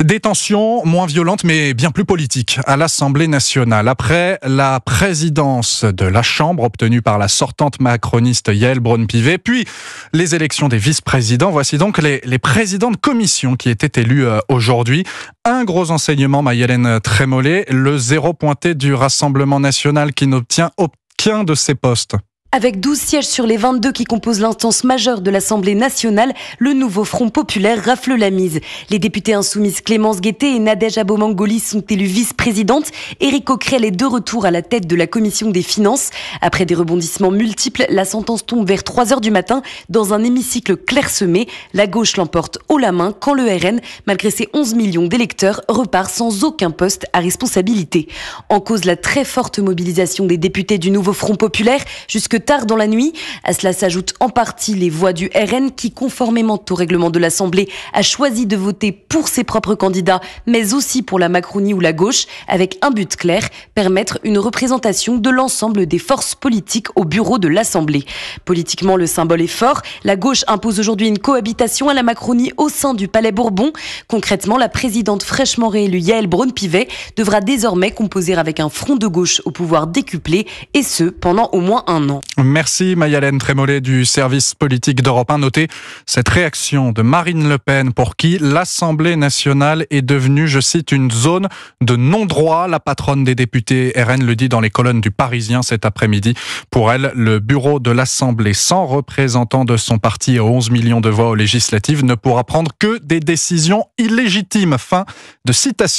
Des tensions moins violentes mais bien plus politiques à l'Assemblée nationale. Après la présidence de la Chambre obtenue par la sortante macroniste Yaël Braun-Pivet, puis les élections des vice-présidents, voici donc les présidents de commission qui étaient élus aujourd'hui. Un gros enseignement, Mayalène Trémollet, le zéro pointé du Rassemblement national qui n'obtient aucun de ses postes. Avec 12 sièges sur les 22 qui composent l'instance majeure de l'Assemblée nationale, le nouveau Front populaire rafle la mise. Les députés insoumises Clémence Guettet et Nadège Abomangoli sont élus vice-présidentes. Éric Coquerel est de retour à la tête de la commission des finances. Après des rebondissements multiples, la sentence tombe vers 3h du matin dans un hémicycle clairsemé. La gauche l'emporte haut la main quand le RN, malgré ses 11 millions d'électeurs, repart sans aucun poste à responsabilité. En cause, la très forte mobilisation des députés du nouveau Front populaire jusque tard dans la nuit. À cela s'ajoutent en partie les voix du RN qui, conformément au règlement de l'Assemblée, a choisi de voter pour ses propres candidats, mais aussi pour la Macronie ou la gauche, avec un but clair, permettre une représentation de l'ensemble des forces politiques au bureau de l'Assemblée. Politiquement, le symbole est fort. La gauche impose aujourd'hui une cohabitation à la Macronie au sein du Palais Bourbon. Concrètement, la présidente fraîchement réélue Yaël Braun-Pivet devra désormais composer avec un front de gauche au pouvoir décuplé, et ce, pendant au moins un an. Merci Mayalène Trémollet du service politique d'Europe 1. Notez cette réaction de Marine Le Pen pour qui l'Assemblée nationale est devenue, je cite, une zone de non-droit. La patronne des députés RN le dit dans les colonnes du Parisien cet après-midi. Pour elle, le bureau de l'Assemblée sans représentant de son parti et 11 millions de voix aux législatives ne pourra prendre que des décisions illégitimes. Fin de citation.